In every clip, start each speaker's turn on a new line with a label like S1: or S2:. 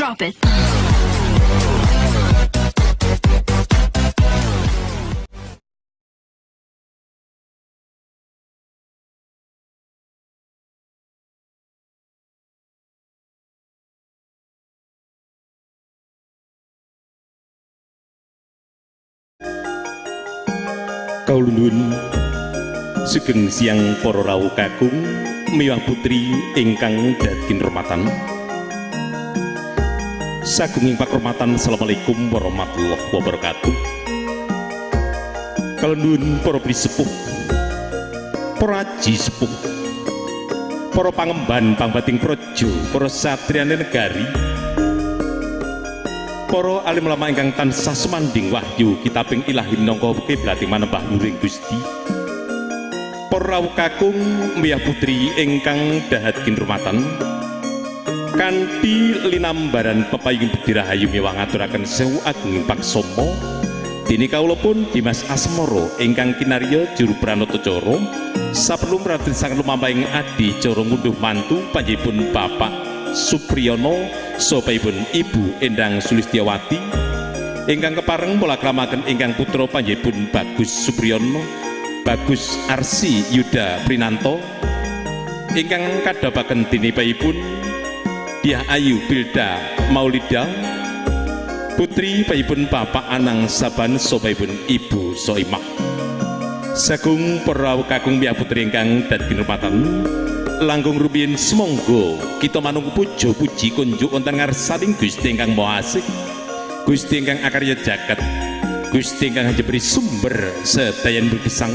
S1: Drop it.
S2: Kaulun sugeng siang para rawuh kakung miwah putri ingkang dadi hormatan. Sagunging pakromatan, assalamualaikum warahmatullahi wabarakatuh. Kaulun para sepuh, para aji sepuh, para pangemban pangbating praja, para satriyane negari, para alim ulama ingkang tansah sumanding wahyu kitabing ilahi minangka kiblating manembah luring Gusti. Para rawuh kakung miyah putri ingkang dahatin rumatan kanthi linambaran pepayung budi rahayu miwah ngaturaken sewu ageng paksama dene kawula pun Dimas Asmara ingkang kinarya juru pranatacara saperlu mratelaken lumampahing adicara ngunduh mantu panjenenganipun Bapak Supriyono sapaipun Ibu Endang Sulistyawati ingkang kepareng polakramaken ingkang putra panjenenganipun Bagus Supriyono Bagus Arsi Yuda Prinanto ingkang kadhapaken dinipun Diah Ayu Bilda Maulida putri panjenenganipun Bapak Anang Saban sapaipun Ibu Soimah. Sagung para rawuh kakung miyah putri ingkang dadi kinurmatan langkung rumiyin semonggo kita manung puja puji kunjuk wonten ngarsaning Gusti ingkang Maha Asih, Gusti ingkang akarya jagat, Gusti ingkang njebri sumber sedayan bergesang.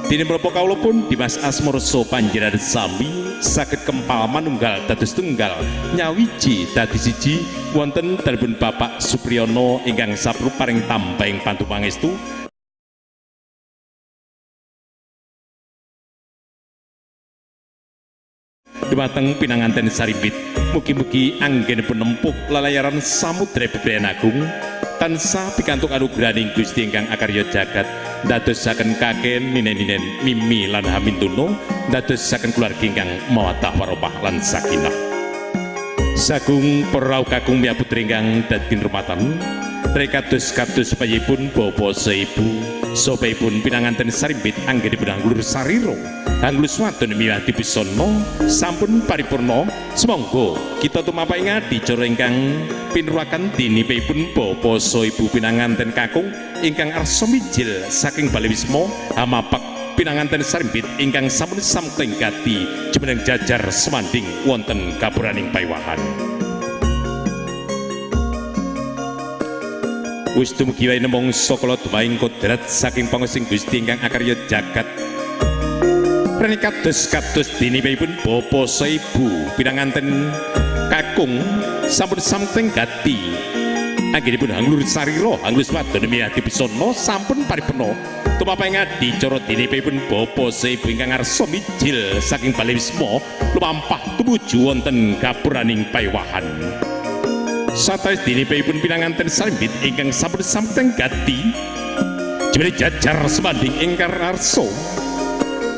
S2: Dene menapa kawula pun Dimas Asmara panjenengan sami saged kempal manunggal dados tunggal nyawiji dadi siji wonten dalem Bapak Supriyono ingkang sapruk paring tambahing pantu pangestu dumateng pinanganten sarimbit. Mugi-mugi anggenipun nempuh lalayaran samudra bebrayan agung tansah pikantuk anugrahaning Gusti ingkang akarya jagat ndadosaken kaken ninen-ninen mimi lan hamintuna ndadosaken keluarga ingkang mawaddah warahmah lan sakinah. Sagung para rawuh kakung miyah putri ingkang dadi hormatan rekados kados panjenenganipun Bapak Seibu sapaipun pinanganten sarimbit anggenipun anglur sarira anglur swadon miyah dipesana sampun paripurna. Semonggo kita tumapaking adicara ingkang pinuruaken dinipun Bapak Seibu pinanganten kakung ingkang arsa mijil saking Bali Wisma hamapak pinanganten sarimbit ingkang sampun samteng gati jumeneng jajar semanding wonten kapuraning paewahan. Wis dumugi wae mangsa kala dumaing kodrat saking panguwasing Gusti ingkang akarya jagat. Rene kados dinipun Bapak Seibu pinanganten kakung sampun samteng gati anggenipun anglur sarira anglur swadana miyah dipesana sampun paripurna. Tumapaking adicara dinipun Bapak Seibu ingkang arsa mijil saking Bali Wisma lumampah tumuju wonten gapuraning paewahan. Satawis dinipun pinanganten sarimbit ingkang sampun samteng gati jemene jajar semanding ingkang arsa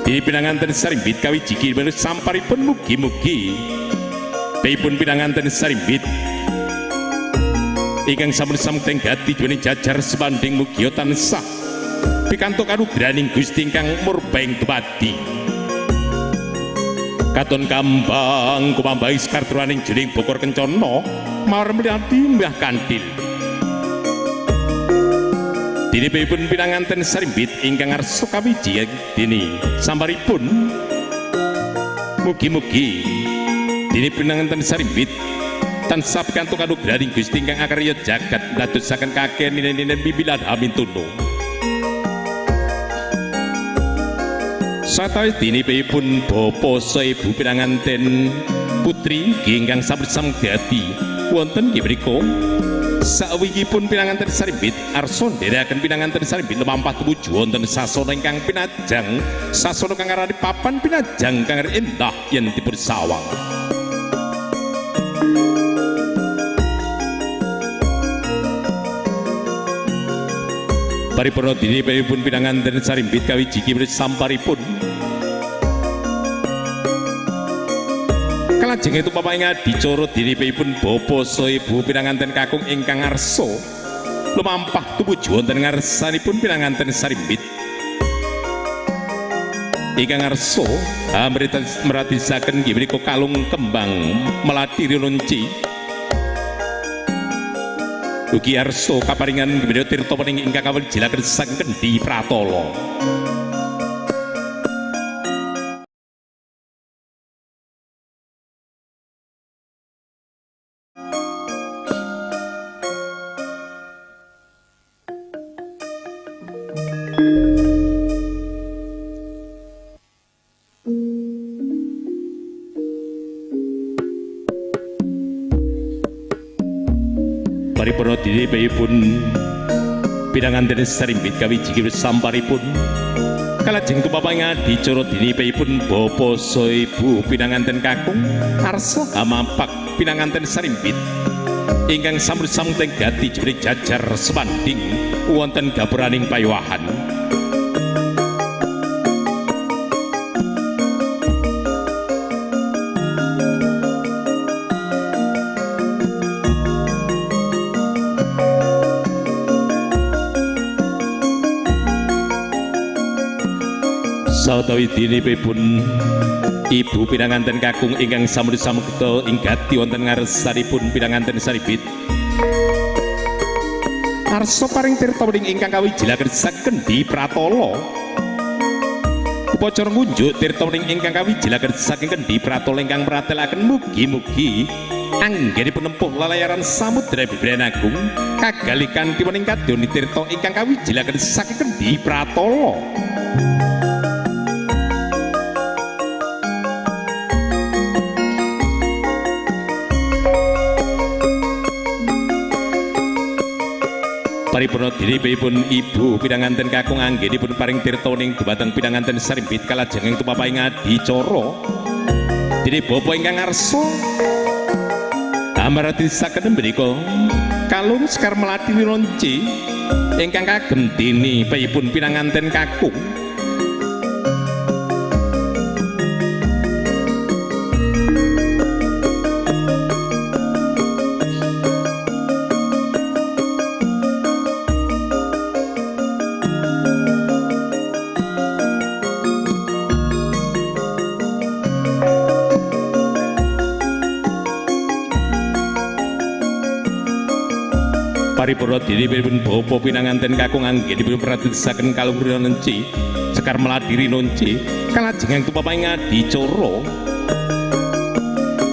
S2: dene pinanganten sarimbit kawijiki menawi samparipun mugi-mugi pun pinanganten sarimbit ingkang sampun samteng gati jemene jajar semanding mugi tansah pikantuk anugrahaning Gusti ingkang murbaing dumadi. Katon kambang kumambahi sekarturaning jering bokor kencana marem liati mbah kantil. Dinipun pinanganten sarimbit ingkang arsa kawiji dene samparipun mugi-mugi dene pinanganten sarimbit tansah pikantuk anugrahaning Gusti ingkang akarya jagat ndadosaken kaken ninen-ninen bibilan hamintuna. Satawis dinipun Bapak Seibu pinanganten putri ingkang sampun samgati wonten nggih mriku sawigipun pinanganten sarimbit arsa nderekaken pinanganten sarimbit lumampah tumuju wonten sasana ingkang pinajang sasana kang arane papan pinajang kang endah yen dipun sawang. Paripurna dinipun pinanganten sarimbit kawijiki samparipun kalajeng itu Bapak ing adicara dinipun bapa saha ibu pinanganten kakung ingkang arsa lumampah tumuju wonten ngarsanipun pinanganten sarimbit ingkang arsa meratisaken inggih menika kalung kembang melati rinunci ugi arsa kaparingan inggih menika tirta pening ingkang kawenjilaken saking Kendhi Pratala. Paripurna dinipun pinanganten sarimbit kawiji samparipun kalajeng tumapak ing adicara dinipun bapa saha ibu pinanganten kakung arsa amapak pinanganten sarimbit ingkang sampun tenggati jebring jajar sebanding wonten gapuraning payowahan. Sautawi dinipun ibu pinanganten kakung ingkang sampun samekta inggati wonten ngarsanipun pinanganten sarimbit arsa paring tirta wening ingkang kawijilaken saking Kendhi Pratala upacara ngunjuk tirta wening ingkang kawijilaken saking Kendhi Pratala ingkang mratelaken mugi-mugi anggenipun nempuh lalayaran samudra Bebrayan Agung kagali kanthi wening kadoni tirta ingkang kawijilaken saking Kendhi Pratala. Paripurna dinipun ibu pinanganten kakung anggenipun paring tirta ning dumateng pinanganten sarimbit kalajeng tumapak ing adicara dene bapa ingkang arsa amaratisaken menika kalung sekar melati winonci ingkang kagem dene piyipun pinanganten kakung paripurna dinipun bapa pinanganten kakung anggenipun pratisaken kalung rinunci sekar melati rinunci kalajeng tumapak ing adicara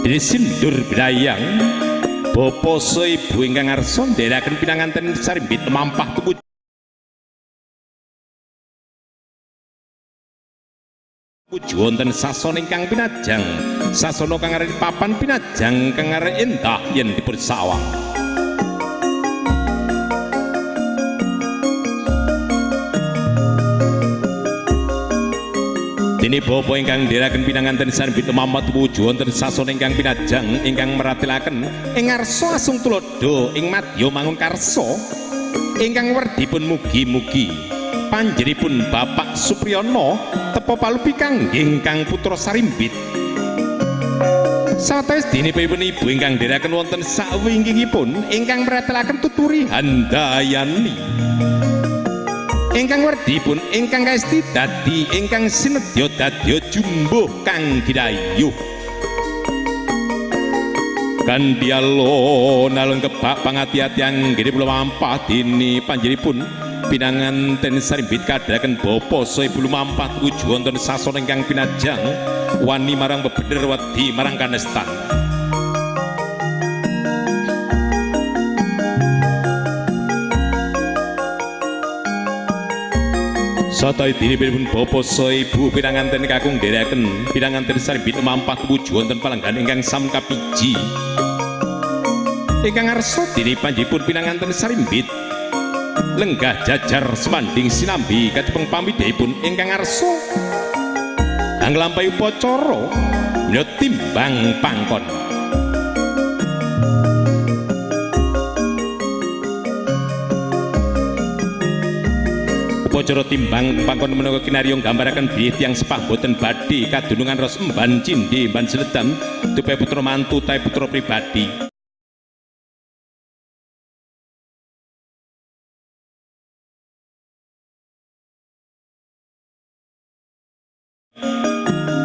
S2: dene sindur bidayang bapa saha ibu ingkang arsa ndherekaken pinanganten sarimbit mampah tumuju wonten sasana ingkang pinajang sasana kang arep papan pinajang kang arep endah yen dipun sawang. Dene bapa ingkang ndherekaken pinanganten sarimbit mampah tumuju wonten sasana ingkang pinajang ingkang meratelaken ing ngarsa asung tuladha ing madya mangun karsa ingkang werdipun mugi-mugi panjenipun Bapak Supriyana tepa palupi kangge ingkang putra sarimbit sawetawis dinipun ibu ingkang ndherekaken wonten sawingkingipun ingkang meratelaken tuturi handayani ingkang werdipun ingkang kaesti dadi ingkang sinedya dadya jumbuh kang gidayuh kanthi alon-alon kebak pangati-ati anggenipun lumampah dene panjenipun pinanganten sarimbit kadhaken bapa saha ibu lumampah tuju wonten sasana ingkang pinajang wani marang bebener wedi marang kanestan. Satawi dinipun bapa saha ibu pinanganten kakung ndherekaken pinanganten sarimbit mampah tumuju wonten palenggan ingkang sam kapiji ingkang arsa dene panjenipun pinanganten sarimbit lenggah jajar sebanding sinambi kajeng pamidhipun ingkang arsa anglampahi upacara timbang pangkon. Pocara timbang pangkon menawa kinarya nggambaraken bilih tiyang sepah boten badhe kadunungan ros emban cindhe emban seledan tupe putra mantu tae putra pribadi.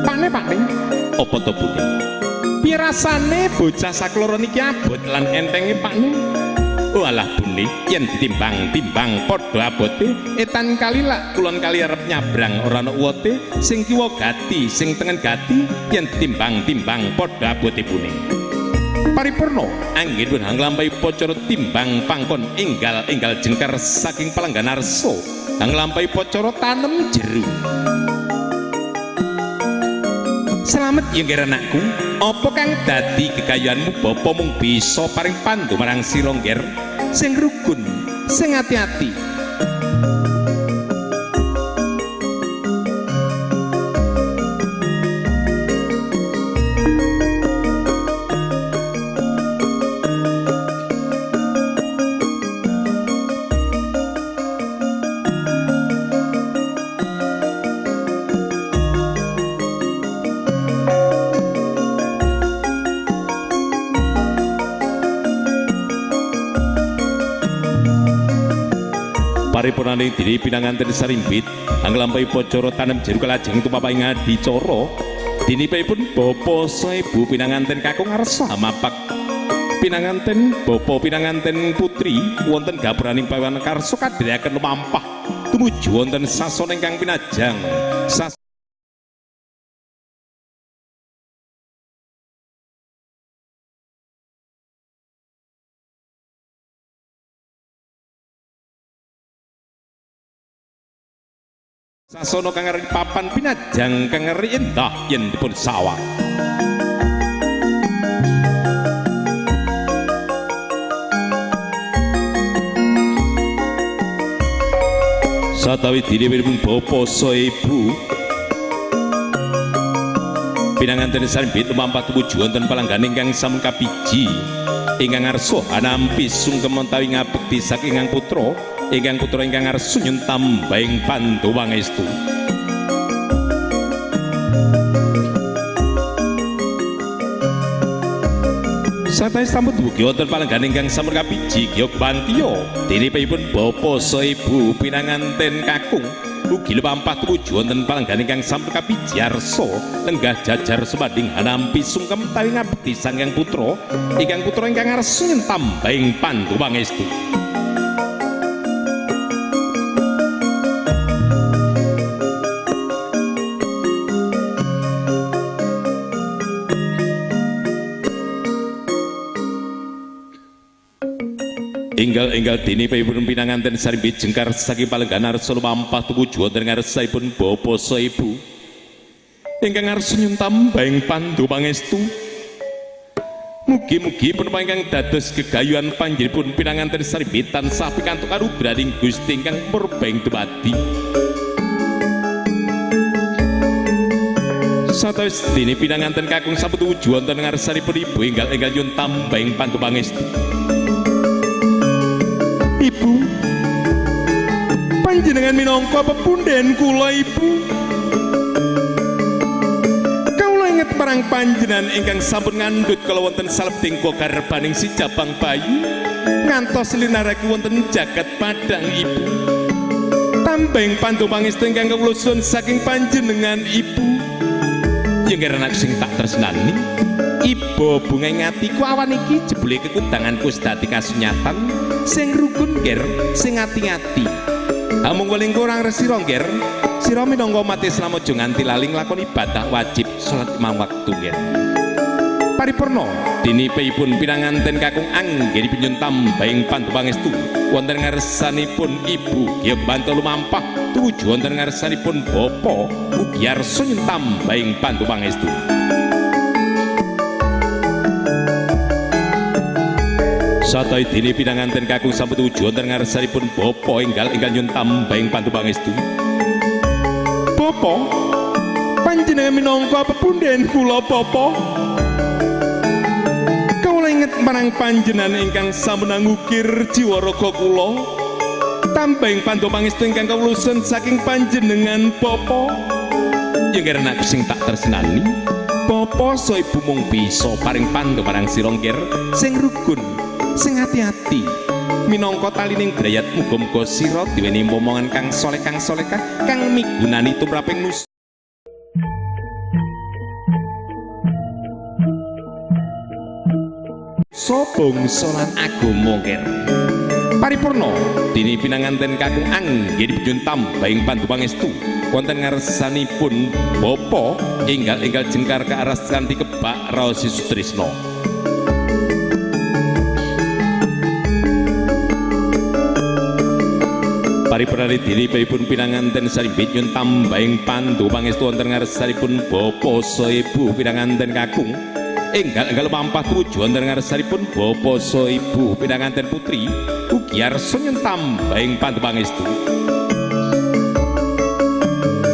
S1: Pakne Pakne
S2: Apa to Bune?
S1: piye rasane bocah sakloro niki abot lan entenge Pakne?
S2: Oh alah Bune, yen ditimbang-timbang padha abote etan kali lak kulon kali arep nyabrang ora ana uwote sing kiwa gati sing tengen gati yen ditimbang-timbang padha abote Bune.
S1: Paripurna
S2: Anggen pun nglampahi pocara timbang pangkon enggal jengkar saking palenggan arsa nglampahi pocara tanem jeru. Selamat ya nggih anakku, apa kang dadi gegayuhanmu bapa mung bisa paring pandu marang sira ngger sing rukun, sing ati-ati. Paripurnaning diri pinanganten sarimbit anglampahi pocara tanem jeru kalajeng tumapaing adicara dinipun bapa saha ibu pinanganten kakung arsa mapak pinanganten bapa pinanganten putri wonten gapuraning pawan karsa kadherekaken lumampah tumuju wonten sasana ingkang pinajang sasana kang ngeri papan pinajang kang ngeri endah yen dipun sawang. Satawi dinipun bapa saha ibu pinanganten sarimbit lumampah tumuju wonten palenggan ingkang sampun kapiji ingkang arsa anampi sungkem utawi ngabekti saking ingkang putra ingkang arsa nyentambahing pandu pangestu. Satai sambut mugi wonten palenggan ingkang sampun kapiji Gyog Bantiya dinipun bapa saha ibu pinanganten kakung ugi lumampah tumuju wonten palenggan ingkang sampun kapiji arsa lenggah jajar sebanding anampi sungkem utawi ngabekti saking putra ingkang arsa nyentambahing pandu pangestu. Enggal dinipun pinanganten sarimbit jengkar saking palenggan arsa lumampah tumuju wonten ngarsaipun bapa saha ibu ingkang arsa nyentambahing pandu pangestu. Mugi-mugi punapa ingkang dados gegayuhan panjenenganipun pinanganten sarimbit tansah pikantuk karubraning Gusti ingkang murbeng dumadi. Satawis dene pinanganten kakung sampun tumuju wonten ngarsanipun ibu enggal nyentambahing pandu pangestu. Ibu, panjenengan minangka pepunden kula Ibu. Kula inget marang panjenengan ingkang sampun ngandhut kala wonten salebting garbaning si jabang bayi ngantos linaraken wonten jagat padang Ibu. Tambahing pandu pangestu ingkang kula suwun saking panjenengan Ibu. Yen anak sing tak tresnani, Ibu bunga ngatiku awan iki jebule kekudanganku sedati kasunyatan sing rukun nger sing ati-ati. Amung weling kurang resira nger sira minangka umat Islam aja nganti lali nglakoni ibadah wajib salat lima waktu nger. Paripurna dinipun pinanganten kakung anggenipun nyentambahing pandu pangestu wonten ngarsanipun Ibu Gyog Bantiya lumampah tumuju wonten ngarsanipun bapa ugi arsa nyentambahing pandu pangestu. Satai dene pinanganten kakung sampun tumuju wonten ngarsanipun bapa enggal nyentambahing pandu pangestu. Bapa, panjenengan minangka pepunden kula Bapa. Kula inget marang panjenengan ingkang sampun ngukir jiwa raga kula tambahing pandu pangestu ingkang kawulusun saking panjenengan Bapa ing karena sing tak tresnani Bapa so ibu mung bisa paring pandu marang sira ngger sing rukun sing hati-hati minangka talining brayat muga-muga sira diweni momongan kang soleh kang solehah kang migunani tumraping nus sobong solan agama ngger paripurna dini pinanganten kakung anggen dipun tambahing pandu pangestu wonten ngarsanipun Bapa enggal-enggal jengkar ke aras kanthi kebak raos Sutrisna. Paripurna dini pripun pinanganten sarimbit nyun tambahing pandu pangestu wonten ngarsanipun Bapa saha Ibu pinanganten kakung enggal-enggal mampah tujuan wonten ngarsanipun Bapa saha Ibu pinanganten putri ugi arsa nyun tambahing pandu pangestu.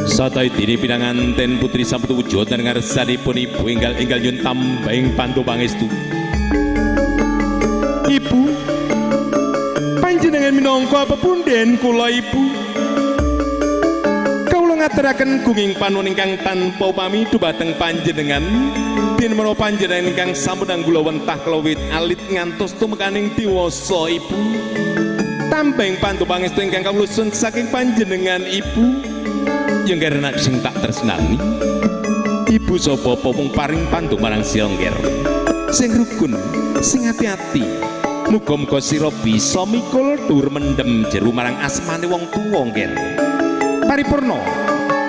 S2: Satai dini pinanganten putri sampun tujuan wonten ngarsanipun Ibu enggal-enggal nyun tambahing pandu pangestu. Ibu panjenengan minangka pepunden kula Ibu kawula ngaturaken gunging panuwun ingkang tanpa upami dhumateng panjenengan den menawa panjenengan ingkang sampun anggula wentah kelawit alit ngantos tumekaning diwasa Ibu tambahing pandu pangestu ingkang kawulusun saking panjenengan Ibu yen karena sing tak tresnani Ibu saha Bapa mung paring pandu marang sira ngger sing rukun sing hati-hati muga-muga sira bisa mikul dur mendem jero marang asmane wong tuwa ngger paripurna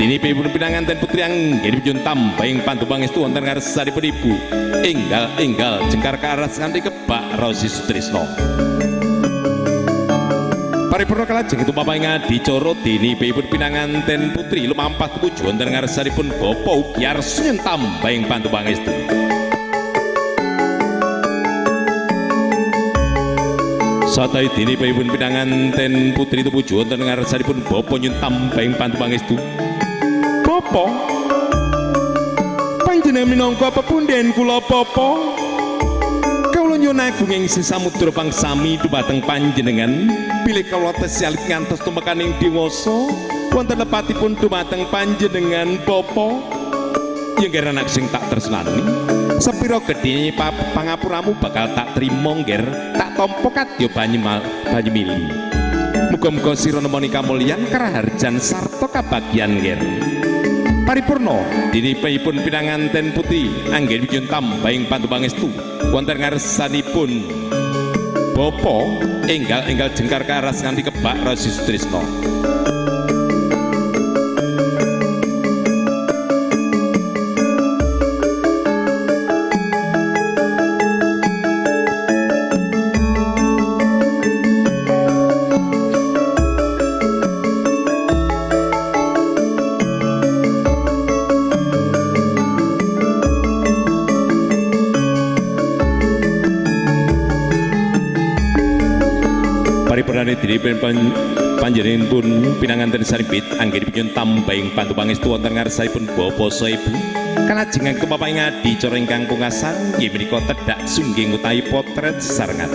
S2: dini pripun pinanganten putri anggen dipun tambahing pandu pangestu wonten ngarsanipun Ibu enggal-enggal jengkar ke aras kanthi kebak raos Sutrisna. Paripurna kalajeng tumapaing adicara dini pripun pinanganten putri lumampah tumuju wonten ngarsanipun Bapa ugi arsa nyun tambahing pandu pangestu. Satai dini pripun pinanganten putri tumuju wonten ngarsanipun Bapa nyun tambahing pandu pangestu. Bapa panjenengan minangka pepunden kula Bapa kawula nyuwun agung ing samudra pangsami dhumateng panjenengan bilih kawula tesih alit ngantos tumekaning diwasa wonten lepatipun dhumateng panjenengan Bapa yen anak sing tak tresnani sepira gedhe pangapuramu bakal tak trima ngger tak tampa kadya banyu mili muga-muga sira nemoni kamulyan karaharjan sarta kabagyan ngger paripurna dini pripun pinanganten putri anggen nyun tambahing pandu pangestu wonten ngarsanipun Bapa enggal-enggal jengkar ke aras kanthi kebak raos Sutrisna. Paripurna diri panjenengan pun pinanganten sarimbit anggen dipun tambahing pandu pangestu wonten ngarsanipun Bapa saha Ibu kalajengan kepapaing adicara ingkang pungkasan inggih menika tedhak sungging utawi potret sesarengan.